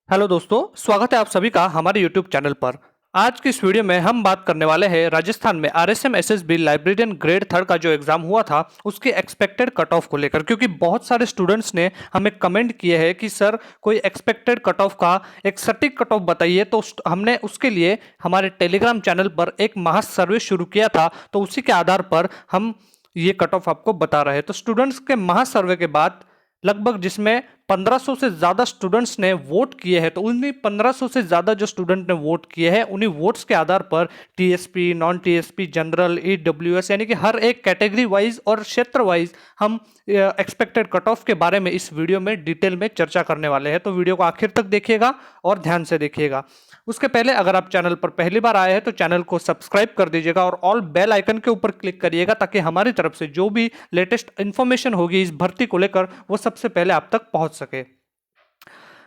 Hello दोस्तों, स्वागत है आप सभी का हमारे यूट्यूब चैनल पर। आज की इस वीडियो में हम बात करने वाले हैं राजस्थान में RSM SSB librarian grade third का जो एग्जाम हुआ था उसके एक्सपेक्टेड कट ऑफ को लेकर, क्योंकि बहुत सारे स्टूडेंट्स ने हमें कमेंट किए हैं कि सर कोई एक्सपेक्टेड कट ऑफ का एक सटीक कट ऑफ बताइए। तो हमने उसके लिए हमारे टेलीग्राम चैनल पर एक मास सर्वे शुरू किया था, तो उसी के आधार पर हम ये कट ऑफ आपको बता रहे हैं। तो स्टूडेंट्स के महास सर्वे के बाद लगभग जिसमें 1500 से ज्यादा स्टूडेंट्स ने वोट किए हैं, तो उन्हीं 1500 से ज्यादा जो स्टूडेंट ने वोट किए हैं उन्हीं वोट्स के आधार पर TSP, non TSP, general, EWS यानी कि हर एक कैटेगरी वाइज और क्षेत्र वाइज हम एक्सपेक्टेड कट ऑफ के बारे में इस वीडियो में डिटेल में चर्चा करने वाले हैं। तो वीडियो को आखिर तक देखिएगा और ध्यान से देखिएगा। उसके पहले अगर आप चैनल पर पहली बार आए हैं तो चैनल को सब्सक्राइब कर दीजिएगा और ऑल बेल आइकन के ऊपर क्लिक करिएगा, ताकि हमारी तरफ से जो भी लेटेस्ट इंफॉर्मेशन होगी इस भर्ती को लेकर वो सबसे पहले आप तक पहुंच सके।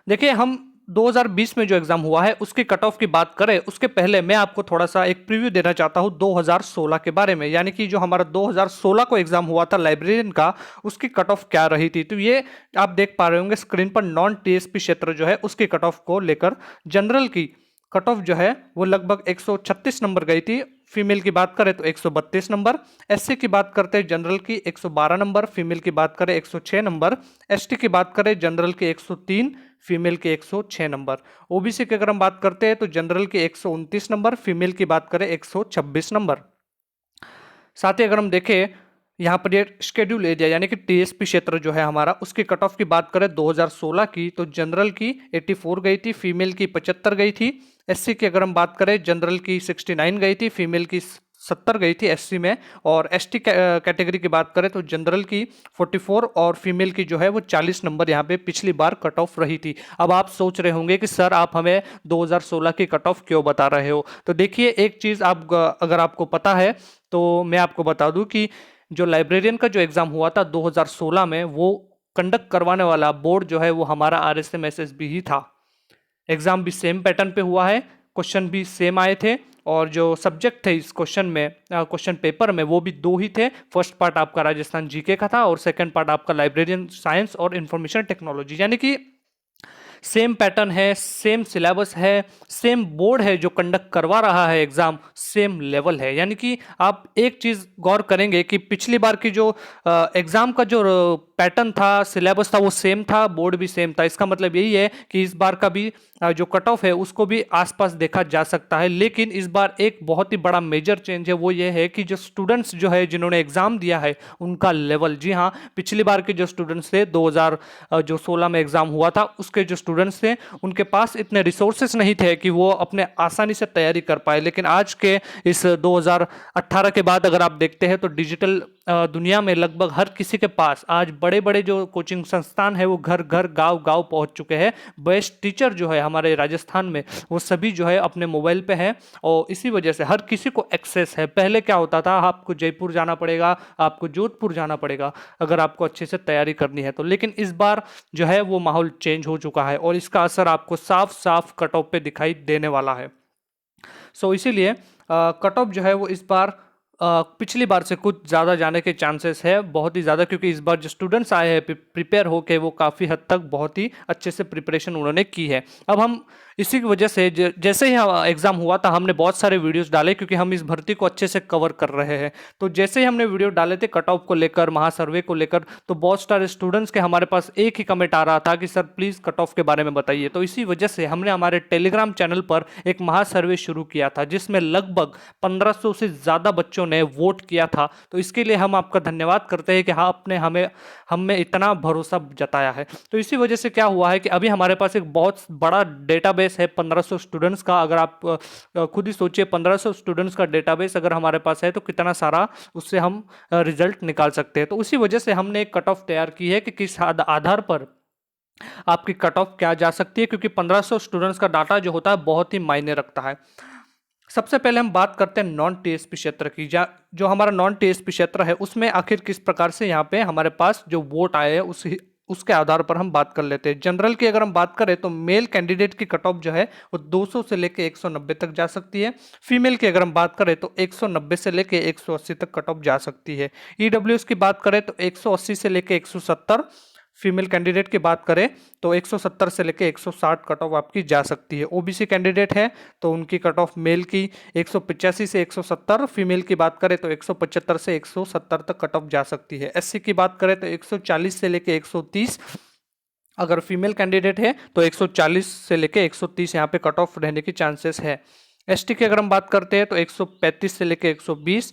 देखिए, हम 2020 में जो एग्जाम हुआ है उसकी कट ऑफ की बात करें उसके पहले मैं आपको थोड़ा सा एक प्रीव्यू देना चाहता हूं 2016 के बारे में, यानी कि जो हमारा 2016 को एग्जाम हुआ था लाइब्रेरियन का, उसकी कट ऑफ क्या रही थी। तो ये आप देख पा रहे होंगे स्क्रीन पर, नॉन टीएसपी क्षेत्र जो है उसकी कट ऑफ को लेकर जनरल की कट ऑफ जो है वो लगभग 136 नंबर गई थी। फीमेल की बात करें तो 132 नंबर, एससी की बात करते हैं जनरल की 112 नंबर, फीमेल की बात करें 106 नंबर, एसटी की बात करें जनरल की 103, फीमेल के 106 नंबर, ओबीसी की अगर हम बात करते हैं तो जनरल के 129 नंबर, फीमेल की बात करें 126 नंबर। साथ ही अगर हम देखें यहाँ पर ये शेड्यूल एरिया यानी कि टीएसपी क्षेत्र जो है हमारा, उसकी कट ऑफ की बात करें 2016 की तो जनरल की 84 गई थी, फीमेल की 75 गई थी। एससी की अगर हम बात करें जनरल की 69 गई थी, फीमेल की 70 गई थी एससी में। और एसटी कैटेगरी की बात करें तो जनरल की 44 और फीमेल की जो है वो 40 नंबर यहाँ पे पिछली बार कट ऑफ रही थी। अब आप सोच रहे होंगे कि सर आप हमें 2016 की कट ऑफ क्यों बता रहे हो। तो देखिए, एक चीज़ आप अगर आपको पता है तो मैं आपको बता दूं कि जो लाइब्रेरियन का जो एग्जाम हुआ था 2016 में, वो कंडक्ट करवाने वाला बोर्ड जो है वो हमारा आरएसएम एसएसबी ही था। एग्जाम भी सेम पैटर्न पे हुआ है, क्वेश्चन भी सेम आए थे, और जो सब्जेक्ट थे इस क्वेश्चन में क्वेश्चन पेपर में वो भी दो ही थे। फर्स्ट पार्ट आपका राजस्थान जीके का था और सेकंड पार्ट आपका लाइब्रेरियन साइंस और इंफॉर्मेशन टेक्नोलॉजी, यानी कि सेम पैटर्न है, सेम सिलेबस है, सेम बोर्ड है जो कंडक्ट करवा रहा है एग्जाम, सेम लेवल है। यानी कि आप एक चीज गौर करेंगे कि पिछली बार की जो एग्जाम का जो पैटर्न था, सिलेबस था, वो सेम था, बोर्ड भी सेम था। इसका मतलब यही है कि इस बार का भी जो कट ऑफ है उसको भी आसपास देखा जा सकता है। लेकिन इस बार एक बहुत ही बड़ा मेजर चेंज है, वो ये है कि जो स्टूडेंट्स जो है जिन्होंने एग्जाम दिया है उनका लेवल, जी हाँ, पिछली बार के जो स्टूडेंट्स थे 2016 में एग्जाम हुआ था उसके जो स्टूडेंट्स थे उनके पास इतने रिसोर्सेस नहीं थे कि वो अपने आसानी से तैयारी कर पाए। लेकिन आज के इस 2018 के बाद अगर आप देखते हैं तो डिजिटल दुनिया में लगभग हर किसी के पास आज बड़े बड़े जो कोचिंग संस्थान है वो घर घर गांव गांव पहुंच चुके हैं। बेस्ट टीचर जो है हमारे राजस्थान में वो सभी जो है अपने मोबाइल पे है, और इसी वजह से हर किसी को एक्सेस है। पहले क्या होता था, आपको जयपुर जाना पड़ेगा, आपको जोधपुर जाना पड़ेगा अगर आपको अच्छे से तैयारी करनी है। तो लेकिन इस बार जो है वो माहौल चेंज हो चुका है और इसका असर आपको साफ साफ कट ऑफ पे दिखाई देने वाला है। सो इसीलिए कट ऑफ जो है वो इस बार पिछली बार से कुछ ज़्यादा जाने के चांसेस है, बहुत ही ज़्यादा, क्योंकि इस बार जो स्टूडेंट्स आए हैं प्रिपेयर होके वो काफ़ी हद तक बहुत ही अच्छे से प्रिपरेशन उन्होंने की है। अब हम इसी की वजह से जैसे ही एग्ज़ाम हुआ था हमने बहुत सारे वीडियोस डाले, क्योंकि हम इस भर्ती को अच्छे से कवर कर रहे हैं। तो जैसे ही हमने वीडियो डाले थे कट ऑफ को लेकर, महासर्वे को लेकर, तो बहुत सारे स्टूडेंट्स के हमारे पास एक ही कमेंट आ रहा था कि सर प्लीज़ कट ऑफ के बारे में बताइए। तो इसी वजह से हमने हमारे टेलीग्राम चैनल पर एक महासर्वे शुरू किया था जिसमें लगभग 1500 से ज़्यादा बच्चों ने वोट किया था। तो इसके लिए हम आपका धन्यवाद करते हैं कि हाँ, आपने हमें इतना भरोसा जताया है। तो इसी वजह से क्या हुआ है कि अभी हमारे पास एक बहुत बड़ा डेटाबेस है 1500 स्टूडेंट्स का। अगर आप खुद ही सोचिए 1500 स्टूडेंट्स का डेटाबेस अगर हमारे पास है तो कितना सारा उससे हम रिजल्ट निकाल सकते हैं। तो उसी वजह से हमने एक कट ऑफ तैयार की है कि किस आधार पर आपकी कट ऑफ क्या जा सकती है, क्योंकि 1500 स्टूडेंट्स का डाटा जो होता है बहुत ही मायने रखता है। सबसे पहले हम बात करते हैं नॉन टीएसपी क्षेत्र की। जो हमारा नॉन टीएसपी क्षेत्र है उसमें आखिर किस प्रकार से यहाँ पे हमारे पास जो वोट आए हैं उसके आधार पर हम बात कर लेते हैं। जनरल की अगर हम बात करें तो मेल कैंडिडेट की कट ऑफ जो है वो 200 से लेके 190 तक जा सकती है। फीमेल की अगर हम बात करें तो 190 से लेके 180 तक कट ऑफ जा सकती है। ईडब्ल्यूएस की बात करें तो 180 से लेके 170, फीमेल कैंडिडेट की बात करें तो 170 से लेके 160 कट ऑफ आपकी जा सकती है। ओबीसी कैंडिडेट है तो उनकी कट ऑफ मेल की 185 से 170, फीमेल की बात करें तो 175 से 170 तक कट ऑफ जा सकती है। एससी की बात करें तो 140 से लेके 130, अगर फीमेल कैंडिडेट है तो 140 से लेके 130 यहाँ पे कट ऑफ रहने की चांसेस है। एसटी की अगर हम बात करते हैं तो 135 से लेके 120,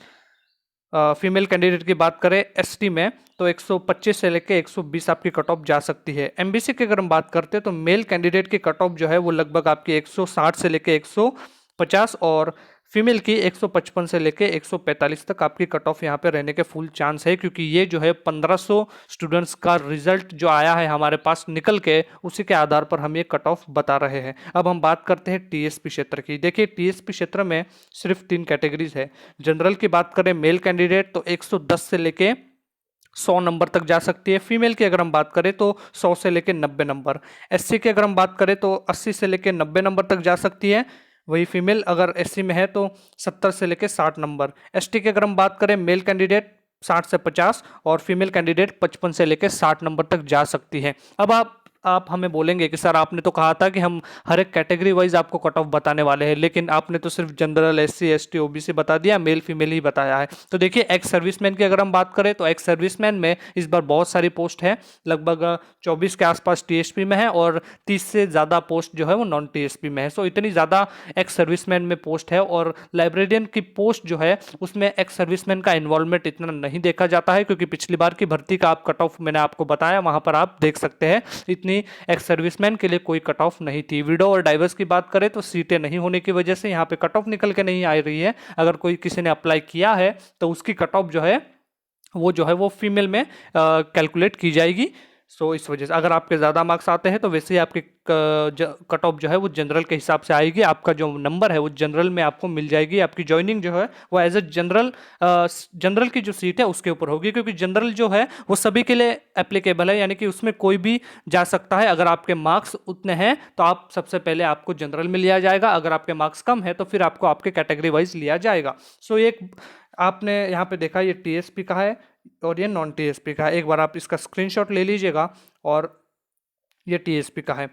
फीमेल कैंडिडेट की बात करें एसटी में तो 125 से लेके 120 आपकी कट ऑफ जा सकती है। एमबीसी की अगर हम बात करते हैं तो मेल कैंडिडेट की कट ऑफ जो है वो लगभग आपकी 160 से लेके 150 और फीमेल की 155 से लेके 145 तक आपकी कट ऑफ यहाँ पे रहने के फुल चांस है, क्योंकि ये जो है 1500 स्टूडेंट्स का रिजल्ट जो आया है हमारे पास निकल के, उसी के आधार पर हम ये कट ऑफ बता रहे हैं। अब हम बात करते हैं टीएसपी क्षेत्र की। देखिए टीएसपी क्षेत्र में सिर्फ 3 कैटेगरीज है। जनरल की बात करें मेल कैंडिडेट तो 110 से लेके 100 नंबर तक जा सकती है। फीमेल की अगर हम बात करें तो 100 से लेके 90 नंबर। एससी की अगर हम बात करें तो 80 से लेके 90 नंबर तक जा सकती है। वही फीमेल अगर एससी में है तो 70 से लेके 60 नंबर। एसटी की अगर हम बात करें मेल कैंडिडेट 60 से 50 और फीमेल कैंडिडेट 55 से लेके 60 नंबर तक जा सकती है। अब आप हमें बोलेंगे कि सर आपने तो कहा था कि हम हर एक कैटेगरी वाइज आपको कट ऑफ बताने वाले हैं, लेकिन आपने तो सिर्फ जनरल, एससी, एसटी, ओबीसी बता दिया, मेल फीमेल ही बताया है। तो देखिए एक्स सर्विसमैन की अगर हम बात करें तो एक्स सर्विसमैन में इस बार बहुत सारी पोस्ट है, लगभग 24 के आसपास टीएसपी में है और 30 से ज़्यादा पोस्ट जो है वो नॉन टीएसपी में है। सो इतनी ज़्यादा एक्स सर्विसमैन में पोस्ट है और लाइब्रेरियन की पोस्ट जो है उसमें एक्स सर्विसमैन का इन्वॉल्वमेंट इतना नहीं देखा जाता है, क्योंकि पिछली बार की भर्ती का आप कट ऑफ मैंने आपको बताया, वहां पर आप देख सकते हैं इतनी एक्स सर्विसमैन के लिए कोई कट ऑफ नहीं थी। विडो और डाइवर्स की बात करें तो सीटें नहीं होने की वजह से यहाँ पे कट ऑफ निकल के नहीं आ रही है। अगर कोई किसी ने अप्लाई किया है तो उसकी कट ऑफ जो है वो फीमेल में कैलकुलेट की जाएगी। सो इस वजह से अगर आपके ज़्यादा मार्क्स आते हैं तो वैसे ही आपकी कट ऑफ जो है वो जनरल के हिसाब से आएगी। आपका जो नंबर है वो जनरल में आपको मिल जाएगी। आपकी ज्वाइनिंग जो है वो एज ए जनरल की जो सीट है उसके ऊपर होगी, क्योंकि जनरल जो है वो सभी के लिए एप्लीकेबल है, यानी कि उसमें कोई भी जा सकता है। अगर आपके मार्क्स उतने हैं तो आप सबसे पहले आपको जनरल में लिया जाएगा, अगर आपके मार्क्स कम है तो फिर आपको आपके कैटेगरी वाइज लिया जाएगा। सो एक आपने यहाँ पे देखा ये टीएसपी का है और ये नॉन टीएसपी का है। एक बार आप इसका स्क्रीनशॉट ले लीजिएगा और ये टीएसपी का है।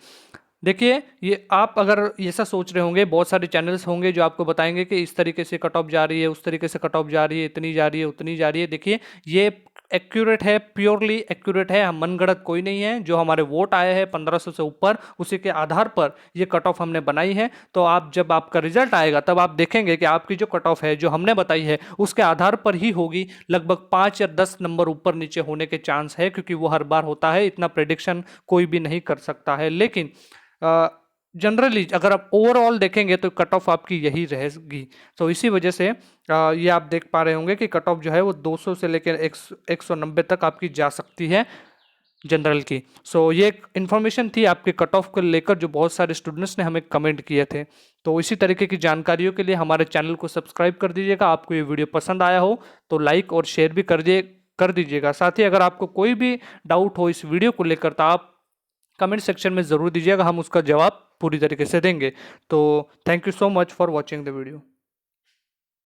देखिए ये आप अगर ऐसा सोच रहे होंगे, बहुत सारे चैनल्स होंगे जो आपको बताएंगे कि इस तरीके से कट ऑफ जा रही है, उस तरीके से कट ऑफ जा रही है, इतनी जा रही है, उतनी जा रही है। देखिए ये एक्यूरेट है, प्योरली एक्यूरेट है, हम मनगढ़ंत कोई नहीं है। जो हमारे वोट आए हैं 1500 से ऊपर, उसी के आधार पर ये कट ऑफ हमने बनाई है। तो आप जब आपका रिजल्ट आएगा तब आप देखेंगे कि आपकी जो कट ऑफ है जो हमने बताई है उसके आधार पर ही होगी। लगभग 5 या 10 नंबर ऊपर नीचे होने के चांस है, क्योंकि वो हर बार होता है, इतना प्रेडिक्शन कोई भी नहीं कर सकता है। लेकिन जनरली अगर आप ओवरऑल देखेंगे तो कट ऑफ आपकी यही रहेगी। तो इसी वजह से ये आप देख पा रहे होंगे कि कट ऑफ जो है वो 200 से लेकर 190 तक आपकी जा सकती है जनरल की। सो ये एक इन्फॉर्मेशन थी आपके कट ऑफ को लेकर जो बहुत सारे स्टूडेंट्स ने हमें कमेंट किए थे। तो इसी तरीके की जानकारियों के लिए हमारे चैनल को सब्सक्राइब कर दीजिएगा। आपको ये वीडियो पसंद आया हो तो लाइक और शेयर भी कर दीजिएगा। साथ ही अगर आपको कोई भी डाउट हो इस वीडियो को लेकर तो आप कमेंट सेक्शन में ज़रूर दीजिएगा, हम उसका जवाब पूरी तरीके से देंगे। तो thank you so much for watching the video.